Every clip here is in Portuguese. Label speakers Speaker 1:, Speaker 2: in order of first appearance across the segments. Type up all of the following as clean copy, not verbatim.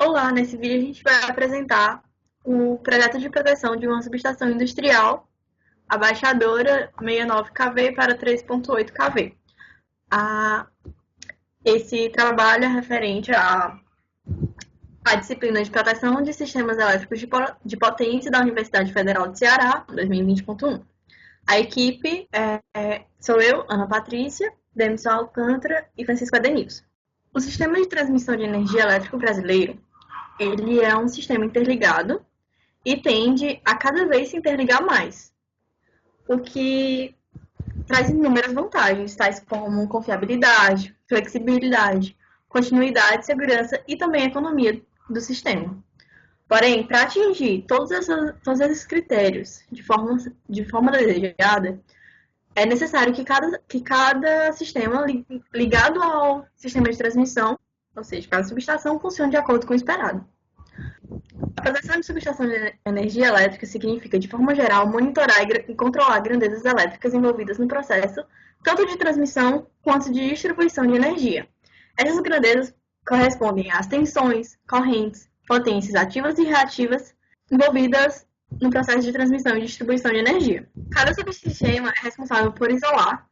Speaker 1: Olá, nesse vídeo a gente vai apresentar o projeto de proteção de uma subestação industrial, a baixadora 69 kV para 3.8 kV. Esse trabalho é referente à disciplina de proteção de sistemas elétricos de potência da Universidade Federal do Ceará, 2020.1. A equipe sou eu, Ana Patrícia, Demison Alcântara e Francisco Adenilson. O sistema de transmissão de energia elétrico brasileiro ele é um sistema interligado e tende a cada vez se interligar mais, o que traz inúmeras vantagens, tais como confiabilidade, flexibilidade, continuidade, segurança e também economia do sistema. Porém, para atingir todos esses critérios de forma desejada, é necessário que cada sistema ligado ao sistema de transmissão, ou seja, cada subestação, funcione de acordo com o esperado. A proteção de subestação de energia elétrica significa, de forma geral, monitorar e controlar grandezas elétricas envolvidas no processo, tanto de transmissão quanto de distribuição de energia. Essas grandezas correspondem às tensões, correntes, potências ativas e reativas envolvidas no processo de transmissão e distribuição de energia. Cada subsistema é responsável por isolar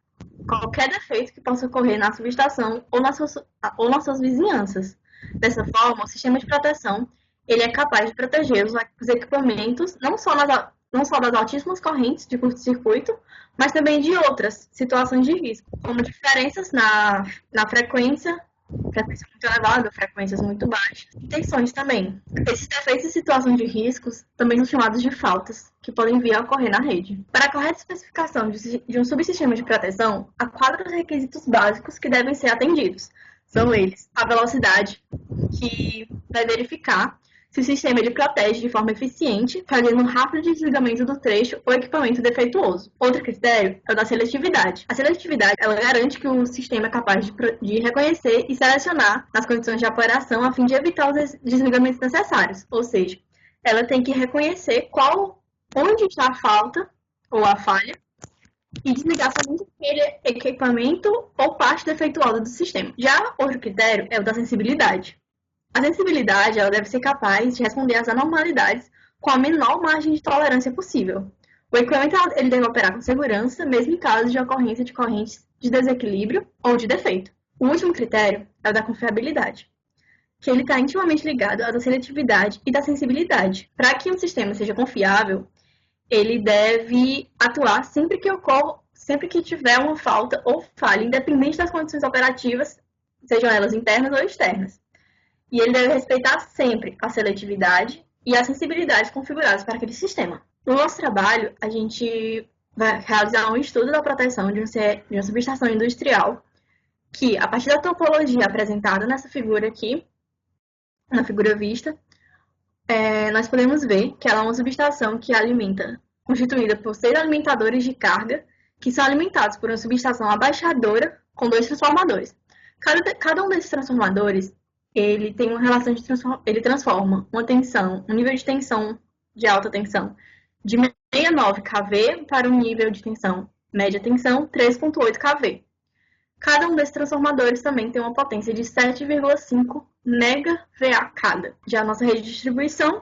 Speaker 1: qualquer defeito que possa ocorrer na subestação ou nas suas vizinhanças. Dessa forma, o sistema de proteção ele é capaz de proteger os equipamentos não só das altíssimas correntes de curto-circuito, mas também de outras situações de risco, como diferenças na frequência muito elevada, frequências muito baixas, e tensões também. Esses defeitos e situações de riscos também são chamados de faltas, que podem vir a ocorrer na rede. Para a correta especificação de um subsistema de proteção, há 4 requisitos básicos que devem ser atendidos. São eles: a velocidade, que vai verificar se o sistema ele protege de forma eficiente, fazendo um rápido desligamento do trecho ou equipamento defeituoso. Outro critério é o da seletividade. A seletividade ela garante que o sistema é capaz de reconhecer e selecionar as condições de operação a fim de evitar os desligamentos necessários. Ou seja, ela tem que reconhecer onde está a falta ou a falha e desligar somente aquele equipamento ou parte defeituosa do sistema. Já outro critério é o da sensibilidade. A sensibilidade ela deve ser capaz de responder às anormalidades com a menor margem de tolerância possível. O equipamento ele deve operar com segurança, mesmo em caso de ocorrência de correntes de desequilíbrio ou de defeito. O último critério é o da confiabilidade, que ele está intimamente ligado à da seletividade e da sensibilidade. Para que um sistema seja confiável, ele deve atuar sempre que tiver uma falta ou falha, independente das condições operativas, sejam elas internas ou externas. E ele deve respeitar sempre a seletividade e as sensibilidades configuradas para aquele sistema. No nosso trabalho, a gente vai realizar um estudo da proteção de uma subestação industrial que, a partir da topologia apresentada nessa figura aqui, na figura vista, nós podemos ver que ela é uma subestação que constituída por 6 alimentadores de carga, que são alimentados por uma subestação abaixadora com 2 transformadores. Cada um desses transformadores ele tem uma relação ele transforma um nível de tensão de alta tensão de 69 kV para um nível de tensão média tensão 3.8 kV. Cada um desses transformadores também tem uma potência de 7,5 MVA cada. Já a nossa rede de distribuição,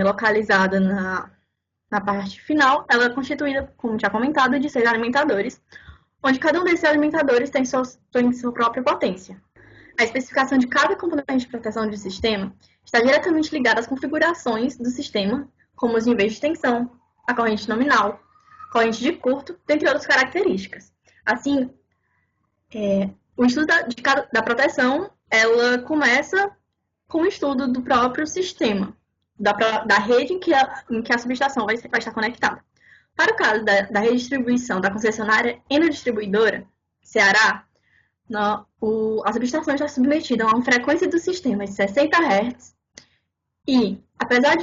Speaker 1: localizada na parte final, ela é constituída, como já comentado, de 6 alimentadores, onde cada um desses alimentadores tem sua própria potência. A especificação de cada componente de proteção do sistema está diretamente ligada às configurações do sistema, como os níveis de tensão, a corrente nominal, corrente de curto, dentre outras características. Assim, o estudo da proteção ela começa com o estudo do próprio sistema, da rede em que a subestação vai estar conectada. Para o caso da redistribuição da concessionária Enel-Distribuidora, Ceará, a subestação está submetida a uma frequência do sistema de 60 Hz e, apesar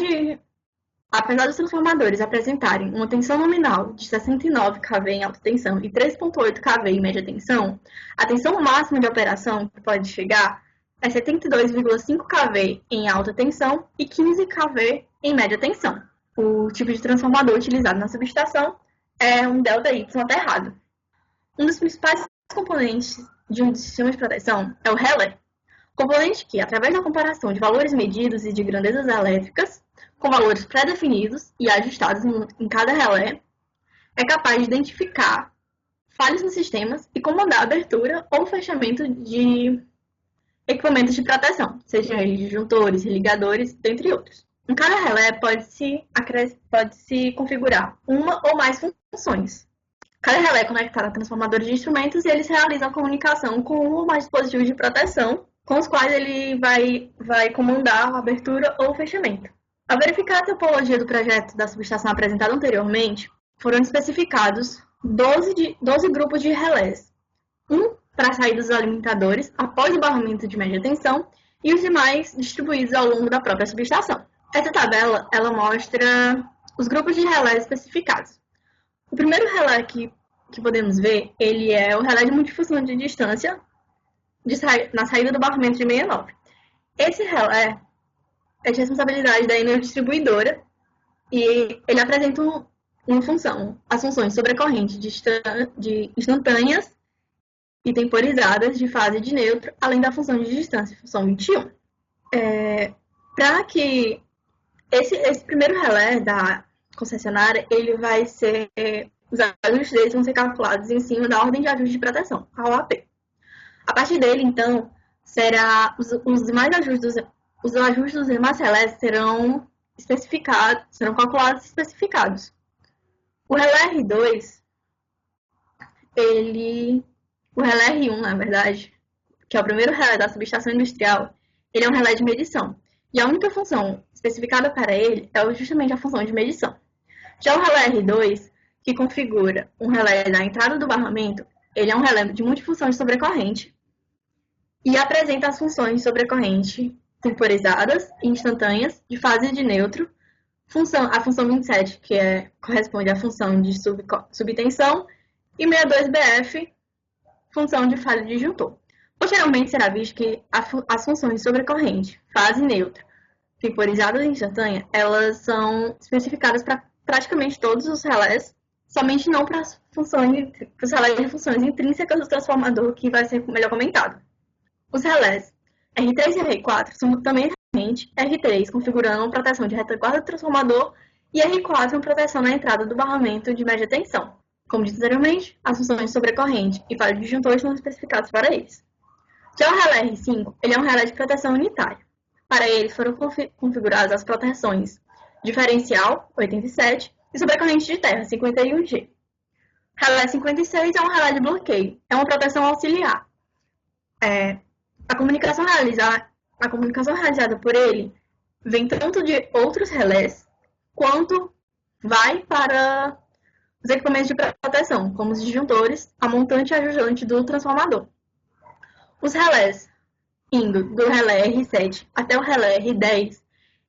Speaker 1: dos transformadores apresentarem uma tensão nominal de 69 kV em alta tensão e 3.8 kV em média tensão, a tensão máxima de operação que pode chegar é 72,5 kV em alta tensão e 15 kV em média tensão. O tipo de transformador utilizado na subestação é um ΔY aterrado. Um dos principais componentes de um sistema de proteção é o relé. Componente que, através da comparação de valores medidos e de grandezas elétricas, com valores pré-definidos e ajustados em cada relé, é capaz de identificar falhas nos sistemas e comandar a abertura ou fechamento de equipamentos de proteção, sejam eles disjuntores, ligadores, dentre outros. Em cada relé pode-se configurar uma ou mais funções. Cada relé é conectado a transformadores de instrumentos e eles realizam a comunicação com um ou mais dispositivos de proteção, com os quais ele vai comandar a abertura ou fechamento. Ao verificar a topologia do projeto da subestação apresentada anteriormente, foram especificados 12 grupos de relés, um para a saída dos alimentadores após o barramento de média tensão e os demais distribuídos ao longo da própria subestação. Essa tabela ela mostra os grupos de relés especificados. O primeiro relé que podemos ver, ele é o relé de multifunção de distância na saída do barramento de 69. Esse relé é de responsabilidade da Enel Distribuidora e ele apresenta uma função, as funções sobrecorrente de instantâneas e temporizadas de fase de neutro, além da função de distância, função 21. Para que esse primeiro relé da concessionária, ele vai ser, os ajustes deles vão ser calculados em cima da ordem de ajuste de proteção, a OAP. A partir dele, então, será os demais ajustes, os ajustes dos demais relés serão calculados e especificados. O relé R2, o relé R1, na verdade, que é o primeiro relé da subestação industrial, ele é um relé de medição. E a única função especificada para ele é justamente a função de medição. Já o relé R2, que configura um relé na entrada do barramento, ele é um relé de multifunção de sobrecorrente e apresenta as funções de sobrecorrente temporizadas e instantâneas de fase de neutro, a função 27, que corresponde à função de subtensão, e 62BF, função de falha de disjuntor. Posteriormente, será visto que as funções de sobrecorrente, fase neutra, temporizada e instantânea, elas são especificadas para praticamente todos os relés, somente não para os relés de funções intrínsecas do transformador, que vai ser melhor comentado. Os relés R3 e R4 são também R3 configurando uma proteção de retaguarda do transformador e R4 uma proteção na entrada do barramento de média tensão. Como disse anteriormente, as funções de sobrecorrente e falha de disjuntor estão especificadas para eles. Já o relé R5, ele é um relé de proteção unitária. Para ele foram configuradas as proteções diferencial, 87, e sobrecorrente de terra, 51G. Relé 56 é um relé de bloqueio, é uma proteção auxiliar. A comunicação realizada por ele vem tanto de outros relés, quanto vai para os equipamentos de proteção, como os disjuntores, a montante e ajustante do transformador. Os relés, indo do relé R7 até o relé R10,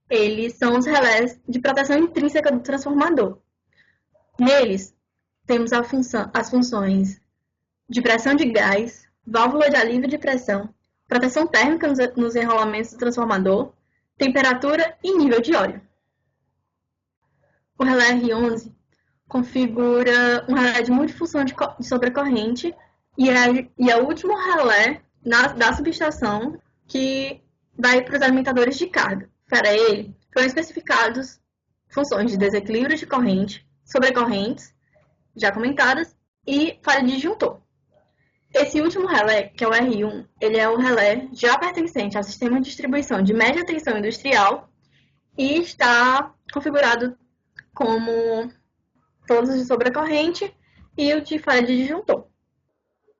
Speaker 1: eles são os relés de proteção intrínseca do transformador. Neles, temos as funções de pressão de gás, válvula de alívio de pressão, proteção térmica nos enrolamentos do transformador, temperatura e nível de óleo. O relé R11 configura um relé de multifunção de sobrecorrente e é o último relé da subestação que vai para os alimentadores de carga. Para ele, foram especificados funções de desequilíbrio de corrente, sobrecorrentes, já comentadas, e falha de disjuntor. Esse último relé, que é o R1, ele é o relé já pertencente ao sistema de distribuição de média tensão industrial e está configurado como todos os de sobrecorrente e o de falha de disjuntor.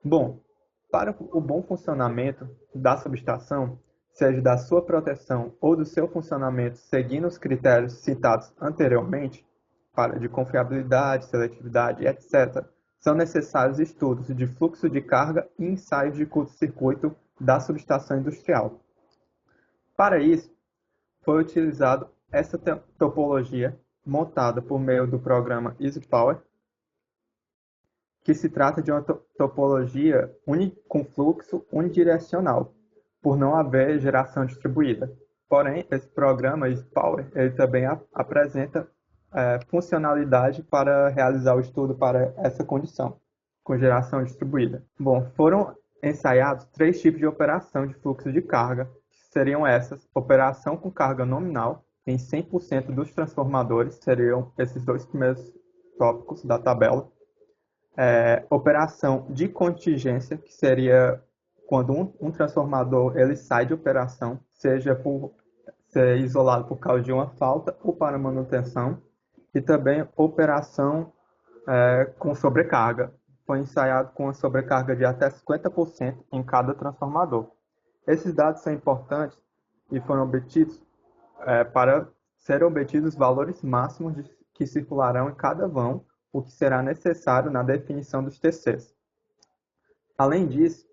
Speaker 2: Bom, para o bom funcionamento da subestação, seja da sua proteção ou do seu funcionamento seguindo os critérios citados anteriormente, de confiabilidade, seletividade, etc., são necessários estudos de fluxo de carga e ensaios de curto-circuito da subestação industrial. Para isso, foi utilizado essa topologia montada por meio do programa EasyPower, que se trata de uma topologia com fluxo unidirecional, por não haver geração distribuída. Porém, esse programa EasyPower ele também apresenta funcionalidade para realizar o estudo para essa condição, com geração distribuída. Bom, foram ensaiados 3 tipos de operação de fluxo de carga, que seriam essas: operação com carga nominal em 100% dos transformadores, seriam esses 2 primeiros tópicos da tabela. Operação de contingência, que seria quando um transformador ele sai de operação, seja por ser isolado por causa de uma falta ou para manutenção, e também operação com sobrecarga. Foi ensaiado com uma sobrecarga de até 50% em cada transformador. Esses dados são importantes e foram obtidos para serem obtidos valores máximos que circularão em cada vão, o que será necessário na definição dos TCs. Além disso,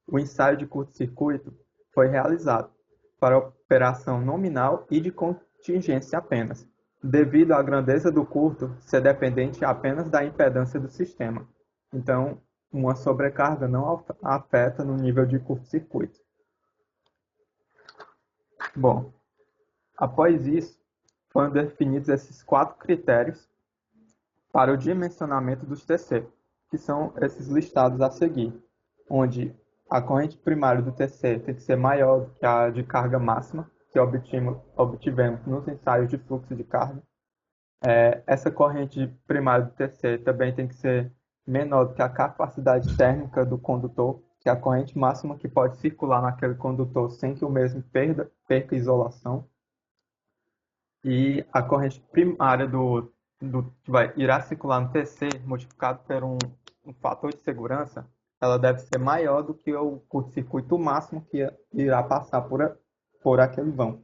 Speaker 2: o ensaio de curto-circuito foi realizado para operação nominal e de contingência apenas, devido à grandeza do curto ser dependente apenas da impedância do sistema. Então, uma sobrecarga não afeta no nível de curto-circuito. Bom, após isso, foram definidos esses 4 critérios para o dimensionamento dos TC, que são esses listados a seguir, onde a corrente primária do TC tem que ser maior do que a de carga máxima, que obtivemos nos ensaios de fluxo de carga. Essa corrente primária do TC também tem que ser menor do que a capacidade térmica do condutor, que é a corrente máxima que pode circular naquele condutor sem que o mesmo perca isolação. E a corrente primária que irá circular no TC, multiplicado por um fator de segurança, ela deve ser maior do que o curto-circuito máximo que irá passar por aquele vão.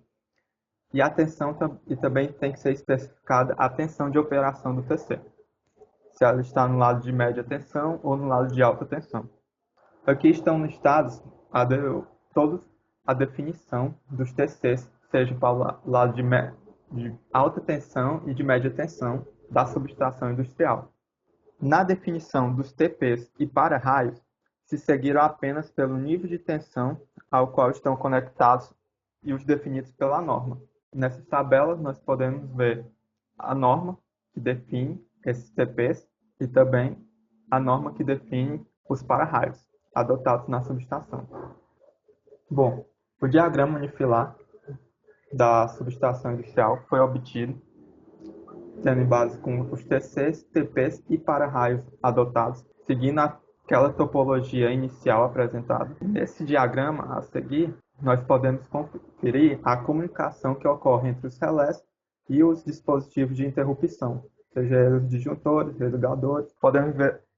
Speaker 2: E a tensão também tem que ser especificada a tensão de operação do TC, se ela está no lado de média tensão ou no lado de alta tensão. Aqui estão listados todos a definição dos TCs, seja para o lado de alta tensão e de média tensão da subestação industrial. Na definição dos TPs e para-raios, se seguiram apenas pelo nível de tensão ao qual estão conectados e os definidos pela norma. Nessas tabelas, nós podemos ver a norma que define esses TPs e também a norma que define os para-raios adotados na subestação. Bom, o diagrama unifilar da subestação industrial foi obtido tendo em base com os TCs, TPs e para-raios adotados, seguindo aquela topologia inicial apresentada. Nesse diagrama a seguir, nós podemos conferir a comunicação que ocorre entre os relés e os dispositivos de interrupção, seja os disjuntores, ligadores. Podemos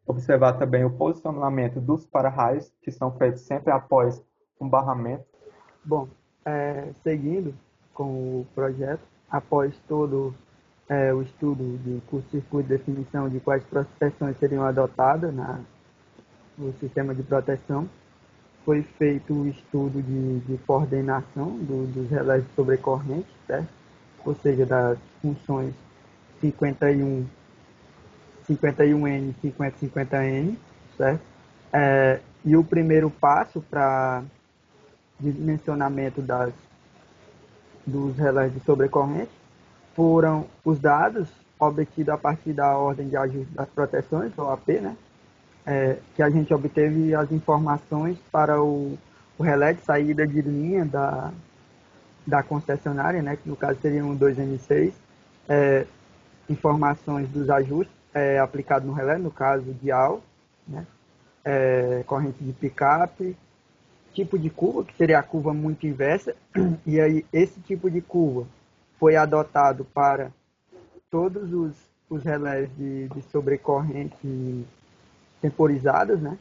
Speaker 2: observar também o posicionamento dos para-raios, que são feitos sempre após um barramento.
Speaker 3: Bom, seguindo com o projeto, após todo o estudo de curto-circuito e definição de quais proteções seriam adotadas no sistema de proteção, foi feito o estudo de coordenação dos relés de sobrecorrente, certo? Ou seja, das funções 51N e 50N, certo? E o primeiro passo para dimensionamento dos relés de sobrecorrente foram os dados obtidos a partir da ordem de ajuste das proteções, ou AP, né? Que a gente obteve as informações para o relé de saída de linha da concessionária, né? Que no caso seriam um 2N6, informações dos ajustes aplicados no relé, no caso dial, né? Corrente de picape, tipo de curva, que seria a curva muito inversa, e aí esse tipo de curva foi adotado para todos os relés de sobrecorrente temporizados, né?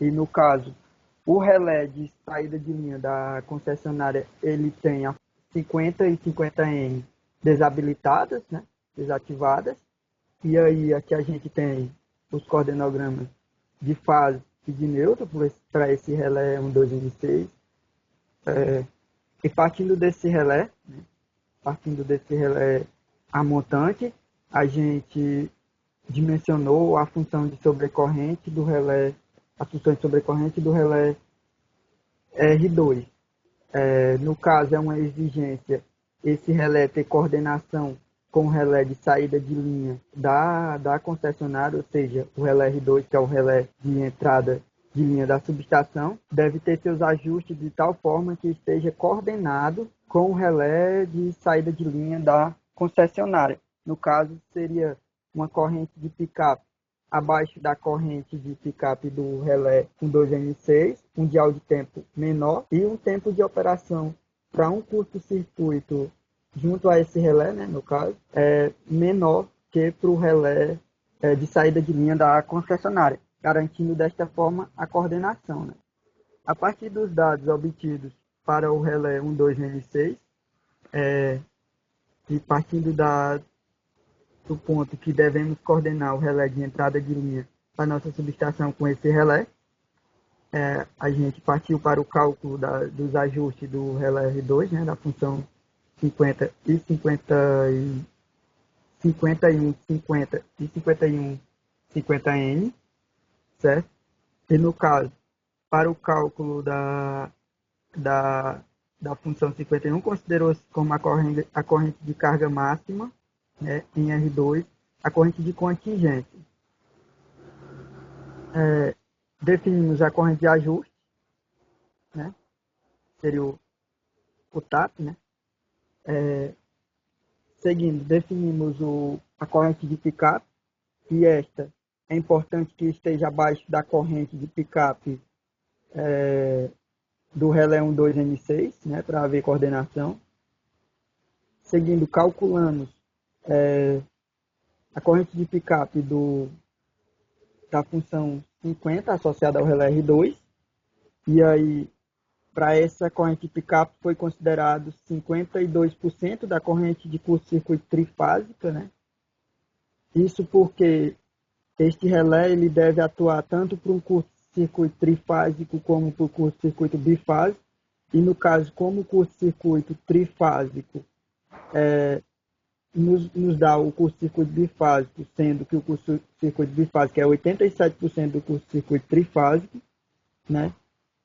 Speaker 3: E no caso, o relé de saída de linha da concessionária, ele tem a 50 e 50N desabilitadas, né? Desativadas. E aí aqui a gente tem os coordenogramas de fase e de neutro para esse relé 12N6. E partindo desse relé, né? A montante, a gente dimensionou a função de sobrecorrente do relé, a função de sobrecorrente do relé R2. No caso, é uma exigência esse relé ter coordenação com o relé de saída de linha da concessionária, ou seja, o relé R2, que é o relé de entrada de linha da subestação deve ter seus ajustes de tal forma que esteja coordenado com o relé de saída de linha da concessionária. No caso, seria uma corrente de picape abaixo da corrente de picape do relé com 2N6, um dial de tempo menor e um tempo de operação para um curto-circuito junto a esse relé, né, no caso, é menor que para o relé de saída de linha da concessionária, garantindo desta forma a coordenação. Né? A partir dos dados obtidos para o relé 12N6, e partindo do ponto que devemos coordenar o relé de entrada de linha da nossa subestação com esse relé, a gente partiu para o cálculo dos ajustes do relé R2, né, da função 50 e 51, 50 e 51, 50N, certo? E no caso, para o cálculo da função 51, considerou-se como a corrente de carga máxima, né, em R2, a corrente de contingência. Definimos a corrente de ajuste, né, seria o TAP, né? Seguindo, definimos a corrente de picape, e esta é importante que esteja abaixo da corrente de picape do relé 12N6, né, para haver coordenação. Seguindo, calculamos a corrente de picape da função 50 associada ao relé R2, e aí para essa corrente de picape foi considerado 52% da corrente de curto-circuito trifásica, né? Isso porque este relé ele deve atuar tanto para um curto-circuito trifásico como para o curto-circuito bifásico, e no caso, como o curto-circuito trifásico nos dá o curto-circuito bifásico, sendo que o curto-circuito bifásico é 87% do curto-circuito trifásico, né?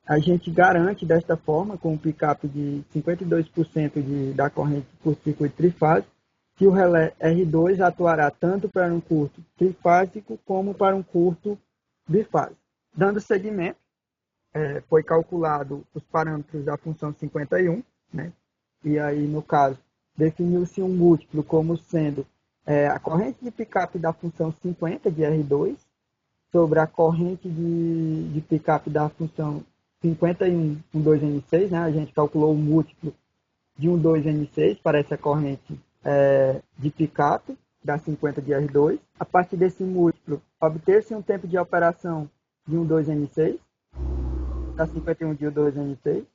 Speaker 3: A gente garante desta forma, com um picape de 52% da corrente de curto-circuito trifásico, que o relé R2 atuará tanto para um curto trifásico como para um curto bifásico. Dando seguimento, foi calculado os parâmetros da função 51, né? E aí, no caso, definiu-se um múltiplo como sendo a corrente de picape da função 50 de R2 sobre a corrente de picape da função 51 com 2N6, né? A gente calculou o múltiplo de 2N6 para essa corrente de picape da 50 de R2. A partir desse múltiplo, obter-se um tempo de operação de 2N6, da 51 de 2N6,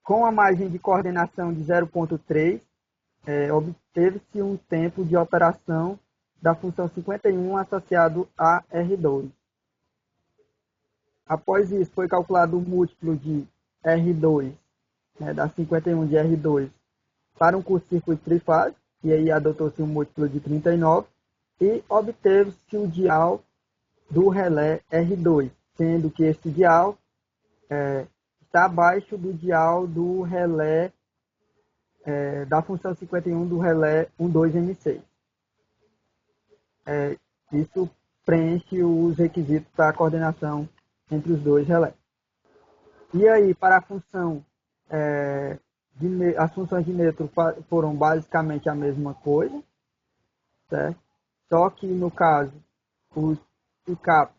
Speaker 3: com a margem de coordenação de 0,3, obteve-se um tempo de operação da função 51 associado a R2. Após isso, foi calculado o múltiplo de R2, né, da 51 de R2, para um curto-circuito trifásico, e aí adotou-se um múltiplo de 39, e obteve-se o dial do relé R2, sendo que esse dial está abaixo do dial do relé da função 51 do relé 12N6. Isso preenche os requisitos para a coordenação entre os dois relés. E aí, para a função, as funções de neutro foram basicamente a mesma coisa, certo? Só que, no caso, os picapes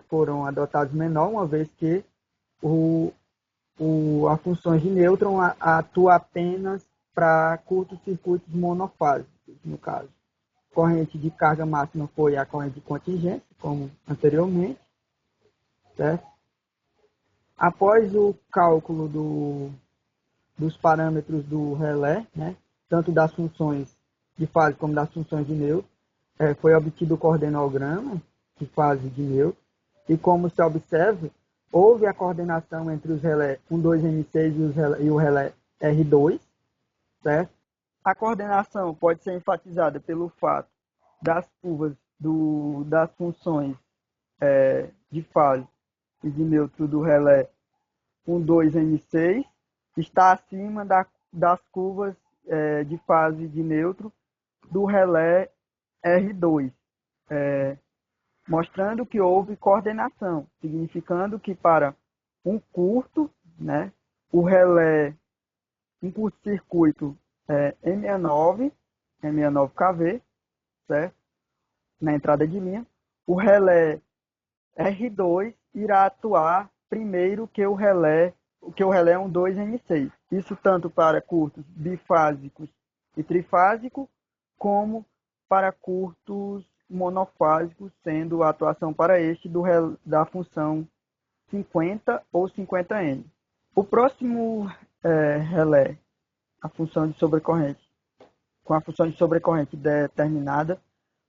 Speaker 3: foram adotados menor, uma vez que a função de nêutron atua apenas para curtos circuitos monofásicos, no caso. Corrente de carga máxima foi a corrente de contingência, como anteriormente, certo? Após o cálculo dos parâmetros do relé, né, tanto das funções de fase como das funções de nêutron, foi obtido o coordenograma de fase de nêutron, e como se observa, houve a coordenação entre os relés 12N6 e o relé R2, certo? A coordenação pode ser enfatizada pelo fato das curvas das funções de fase e de neutro do relé 12N6 está acima das curvas de fase de neutro do relé R2. mostrando que houve coordenação, significando que para um curto, né, o relé, um curto-circuito M69KV, certo? Na entrada de linha, o relé R2 irá atuar primeiro que o relé 12N6. Isso tanto para curtos bifásicos e trifásicos, como para curtos monofásicos, sendo a atuação para este da função 50 ou 50N. O próximo relé, a função de sobrecorrente, com a função de sobrecorrente determinada,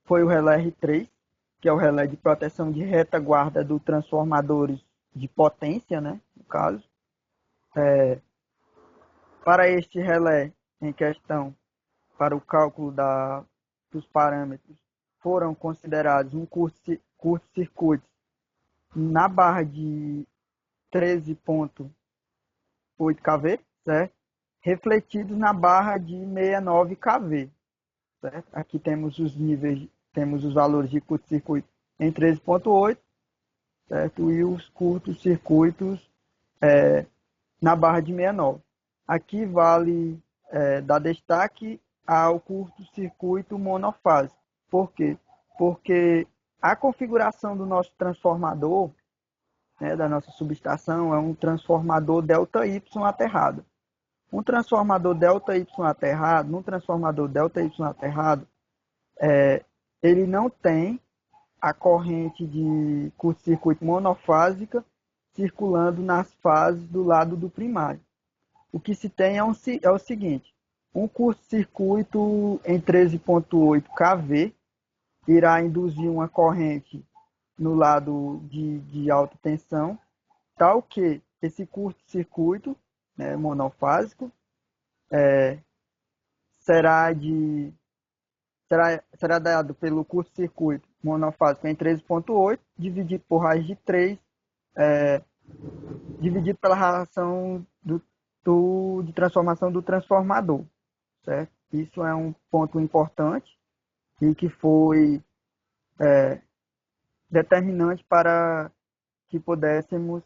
Speaker 3: foi o relé R3, que é o relé de proteção de retaguarda dos transformadores de potência, né, no caso. Para este relé em questão, para o cálculo dos parâmetros, foram considerados um curto-circuito na barra de 13,8 kV, certo? Refletidos na barra de 69 kV. Certo? Aqui temos os níveis, temos os valores de curto-circuito em 13,8, certo? E os curtos-circuitos na barra de 69. Aqui vale dar destaque ao curto-circuito monofásico. Por quê? Porque a configuração do nosso transformador, né, da nossa subestação, é um transformador ΔY aterrado. Um transformador ΔY aterrado, ele não tem a corrente de curto-circuito monofásica circulando nas fases do lado do primário. O que se tem é o seguinte: um curto-circuito em 13,8 kV irá induzir uma corrente no lado de alta tensão, tal que esse curto-circuito, né, monofásico, será dado pelo curto-circuito monofásico em 13,8, dividido por raiz de 3, dividido pela relação de transformação do transformador. Certo? Isso é um ponto importante e que foi determinante para que pudéssemos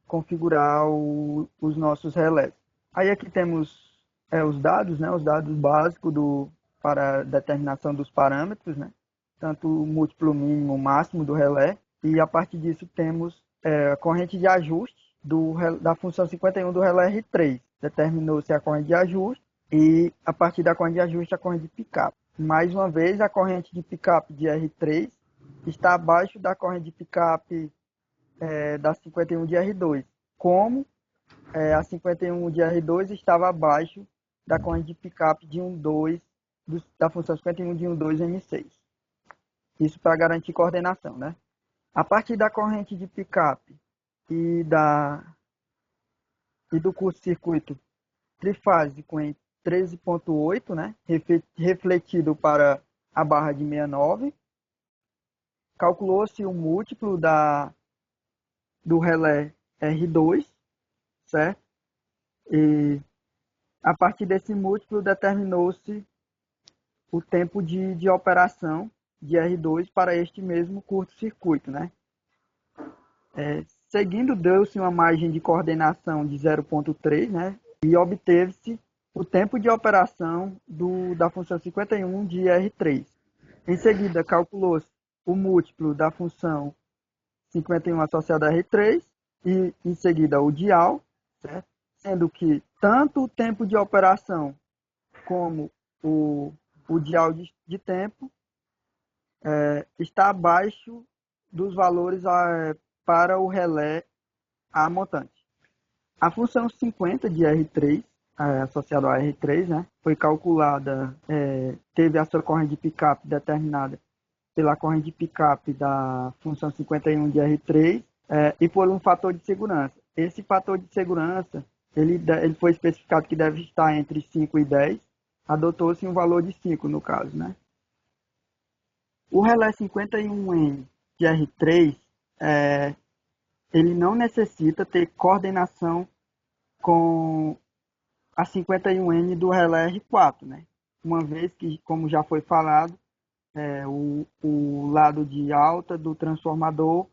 Speaker 3: configurar os nossos relés. Aí aqui temos os dados, né, os dados básicos para a determinação dos parâmetros, né, tanto o múltiplo mínimo máximo do relé, e a partir disso temos a corrente de ajuste da função 51 do relé R3. Determinou-se a corrente de ajuste e, a partir da corrente de ajuste, a corrente de pick-up. Mais uma vez, a corrente de pick-up de R3 está abaixo da corrente de pick-up da 51 de R2, como a 51 de R2 estava abaixo da corrente de pick-up de 1,2 da função 51 de 1,2 M6. Isso para garantir coordenação, né? A partir da corrente de pick-up e do curto-circuito trifásico em 13,8, né, refletido para a barra de 69, calculou-se o múltiplo do relé R2, certo? E a partir desse múltiplo determinou-se o tempo de operação de R2 para este mesmo curto-circuito, né? Seguindo, deu-se uma margem de coordenação de 0,3, né? E obteve-se o tempo de operação da função 51 de R3. Em seguida, calculou-se o múltiplo da função 51 associada a R3 e, em seguida, o dial, certo? Sendo que tanto o tempo de operação como o dial de tempo está abaixo dos valores para o relé A montante. A função 50 de R3, associada a R3, né, foi calculada, teve a sua corrente de pick-up determinada pela corrente de pick-up da função 51 de R3 e por um fator de segurança. Esse fator de segurança, ele foi especificado que deve estar entre 5 e 10, adotou-se um valor de 5 no caso, né? O relé 51N de R3, ele não necessita ter coordenação com a 51N do relé R4, né? Uma vez que, como já foi falado, O lado de alta do transformador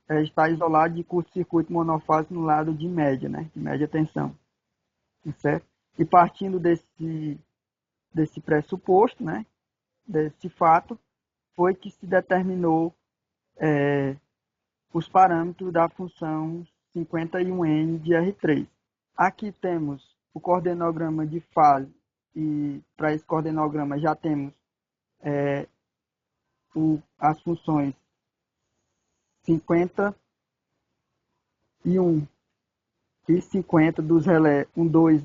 Speaker 3: está isolado de curto-circuito monofásico no lado de média, né? De média tensão, certo? E partindo desse pressuposto, né? Desse fato, foi que se determinou os parâmetros da função 51N de R3. Aqui temos o coordenograma de fase, e para esse coordenograma já temos as funções 51 e 50 dos relés 1, 2,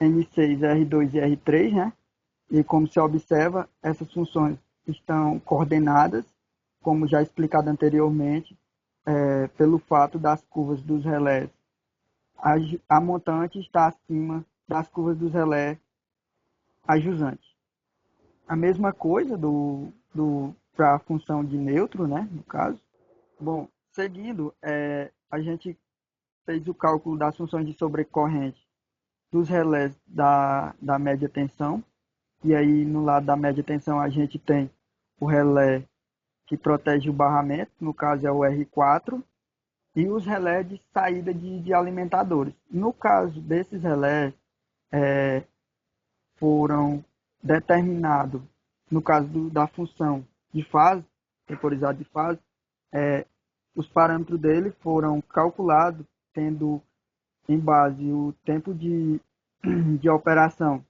Speaker 3: N6, R2 e R3, né? E como se observa, essas funções estão coordenadas, como já explicado anteriormente, pelo fato das curvas dos relés. A montante está acima das curvas dos relés ajusante. A mesma coisa para a função de neutro, né, no caso. Bom, seguindo, a gente fez o cálculo das funções de sobrecorrente dos relés da média tensão. E aí, no lado da média tensão, a gente tem o relé que protege o barramento, no caso é o R4, e os relés de saída de alimentadores. No caso desses relés, foram determinados, no caso da função de fase, temporizada de fase, os parâmetros dele foram calculados tendo em base o tempo de operação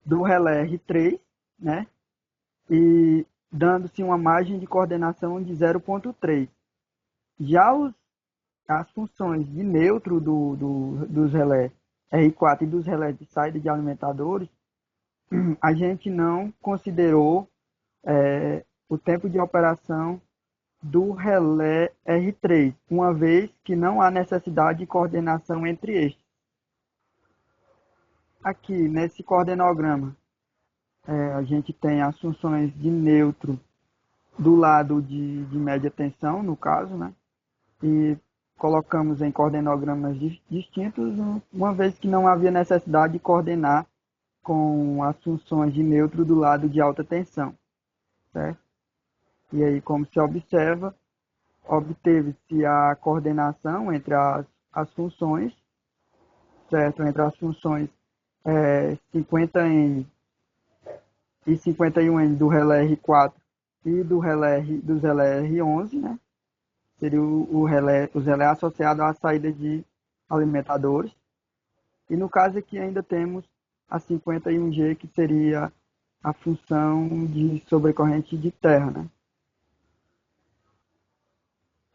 Speaker 3: do relé R3, né? E dando-se uma margem de coordenação de 0,3. Já as funções de neutro dos relés R4 e dos relés de saída de alimentadores, a gente não considerou o tempo de operação do relé R3, uma vez que não há necessidade de coordenação entre estes. Aqui, nesse coordenograma, a gente tem as funções de neutro do lado de média tensão, no caso, né? E colocamos em coordeноgramas distintos, uma vez que não havia necessidade de coordenar com as funções de neutro do lado de alta tensão, certo? E aí, como se observa, obteve-se a coordenação entre as funções, certo? Entre as funções 50N e 51N do relé R4 e dos relé R11, né? Seria os relé associados à saída de alimentadores. E no caso aqui ainda temos a 51G, que seria a função de sobrecorrente de terra, né?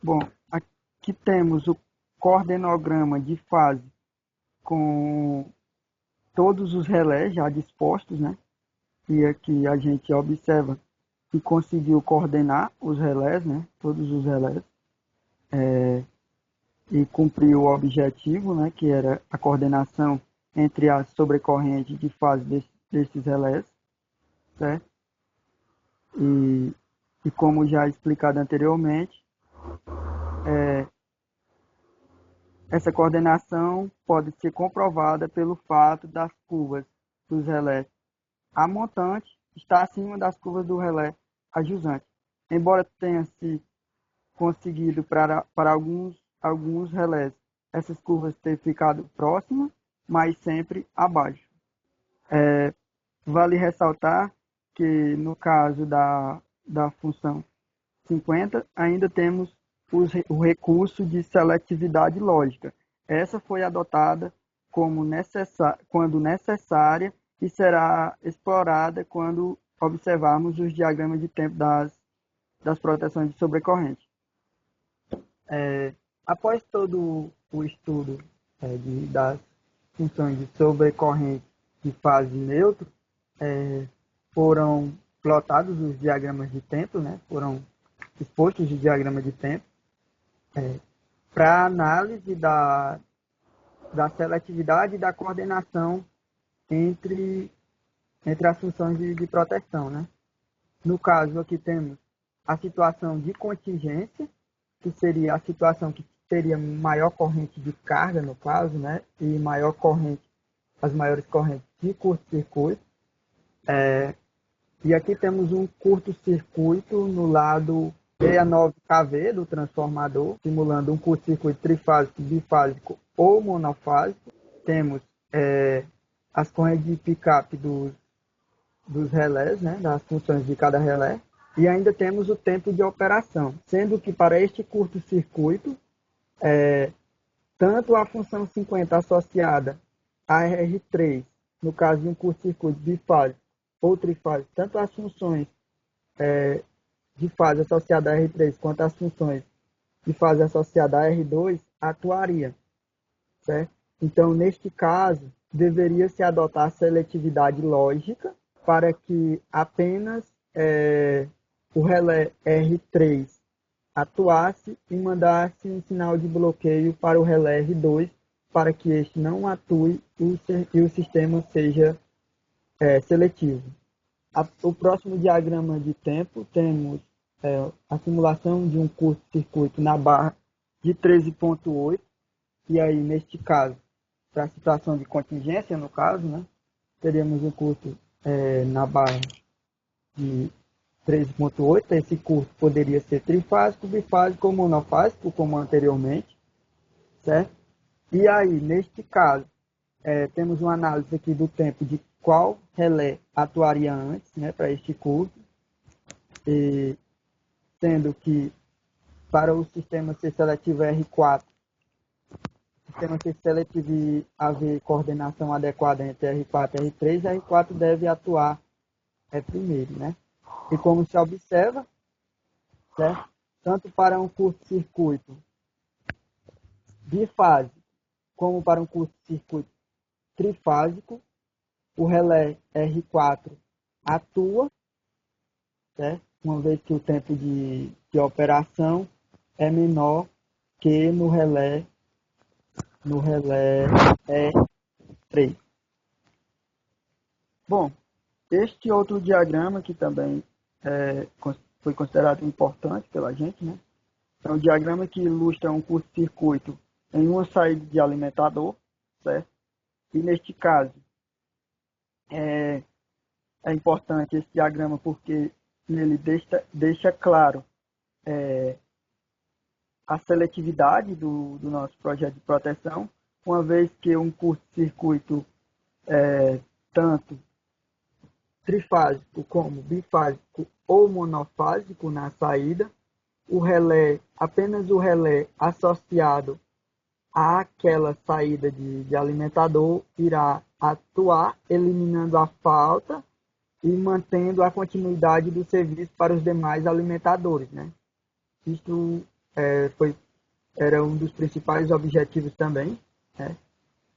Speaker 3: Bom, aqui temos o coordenograma de fase com todos os relés já dispostos, né? E aqui a gente observa que conseguiu coordenar os relés, né? Todos os relés. E cumpriu o objetivo, né? Que era a coordenação entre as sobrecorrentes de fase desses relés, certo? E como já explicado anteriormente, essa coordenação pode ser comprovada pelo fato das curvas dos relés a montante estar acima das curvas do relé ajusante. Embora tenha se conseguido para alguns relés essas curvas ter ficado próximas, mas sempre abaixo. Vale ressaltar que no caso da função 50, ainda temos o recurso de seletividade lógica. Essa foi adotada quando necessária e será explorada quando observarmos os diagramas de tempo das proteções de sobrecorrente. Após todo o estudo das funções de sobrecorrente de fase neutro, foram plotados os diagramas de tempo, né? Foram expostos os diagramas de tempo para análise da seletividade e da coordenação entre as funções de proteção, né? No caso, aqui temos a situação de contingência, que seria a situação que teria maior corrente de carga, no caso, né? E as maiores correntes de curto-circuito. E aqui temos um curto-circuito no lado 69kV do transformador, simulando um curto-circuito trifásico, bifásico ou monofásico. Temos as correntes de picape dos relés, né, das funções de cada relé. E ainda temos o tempo de operação, sendo que para este curto-circuito, tanto a função 50 associada a R3, no caso de um curto-circuito bifásico ou trifásico, tanto as funções de fase associada a R3 quanto as funções de fase associada a R2 atuaria, certo? Então, neste caso, deveria se adotar a seletividade lógica para que apenas o relé R3 atuasse e mandasse um sinal de bloqueio para o relé R2 para que este não atue e o sistema seja seletivo. O próximo diagrama de tempo temos a simulação de um curto-circuito na barra de 13.8 e aí neste caso, para a situação de contingência no caso, né, teríamos um curto na barra de 13.8, esse curto poderia ser trifásico, bifásico ou monofásico, como anteriormente, certo? E aí, neste caso, temos uma análise aqui do tempo de qual relé atuaria antes, né, para este curto, e sendo que para o sistema ser seletivo R4, o sistema ser seletivo e haver coordenação adequada entre R4 e R3, R4 deve atuar primeiro, né? E como se observa, certo? Tanto para um curto-circuito bifásico como para um curto-circuito trifásico, o relé R4 atua, certo? Uma vez que o tempo de operação é menor que no relé R3. Bom, este outro diagrama que também foi considerado importante pela gente, né? É um diagrama que ilustra um curto-circuito em uma saída de alimentador, certo? E neste caso, é importante esse diagrama porque ele deixa claro a seletividade do nosso projeto de proteção, uma vez que um curto-circuito tanto trifásico como bifásico ou monofásico na saída, apenas o relé associado àquela saída de alimentador irá atuar, eliminando a falta e mantendo a continuidade do serviço para os demais alimentadores, né? Isto era um dos principais objetivos também, né?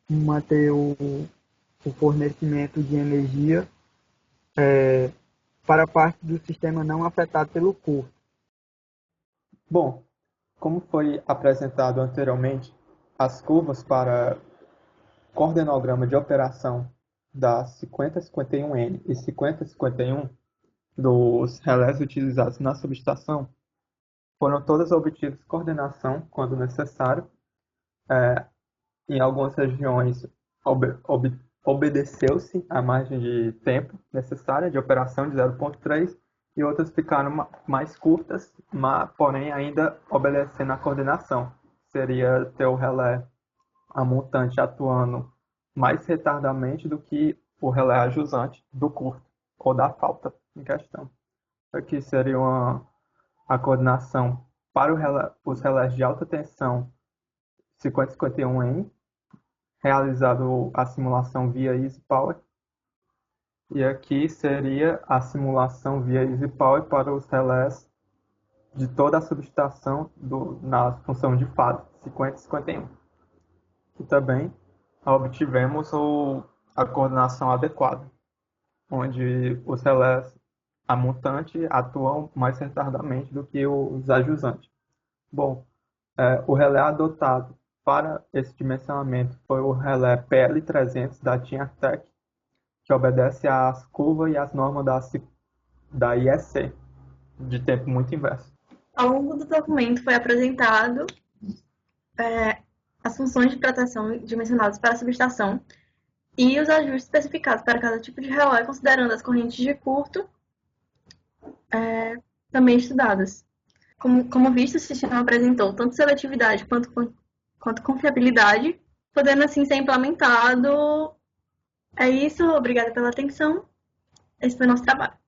Speaker 3: Manter o fornecimento de energia para a parte do sistema não afetado pelo curto.
Speaker 2: Bom, como foi apresentado anteriormente, as curvas para coordenograma de operação da 5051N e 5051 dos relés utilizados na subestação foram todas obtidas coordenação quando necessário. Em algumas regiões obedeceu-se a margem de tempo necessária de operação de 0,3 e outras ficaram mais curtas, mas, porém ainda obedecendo a coordenação. Seria ter o relé a montante atuando mais retardamente do que o relé ajusante do curto ou da falta em questão. Aqui seria a coordenação para os relés de alta tensão 5051N, realizado a simulação via EasyPower. E aqui seria a simulação via EasyPower para os relés de toda a subestação na função de fase 5051. E também obtivemos a coordenação adequada, onde os relés a montante atuam mais retardamente do que os ajusantes. Bom, o relé adotado para esse dimensionamento foi o relé PL300 da Tiantec, que obedece às curvas e às normas da IEC, de tempo muito inverso.
Speaker 1: Ao longo do documento foi apresentado as funções de proteção dimensionadas para a subestação e os ajustes especificados para cada tipo de relé, considerando as correntes de curto também estudadas. Como visto, o sistema apresentou tanto seletividade quanto confiabilidade, podendo assim ser implementado. É isso, obrigada pela atenção. Esse foi o nosso trabalho.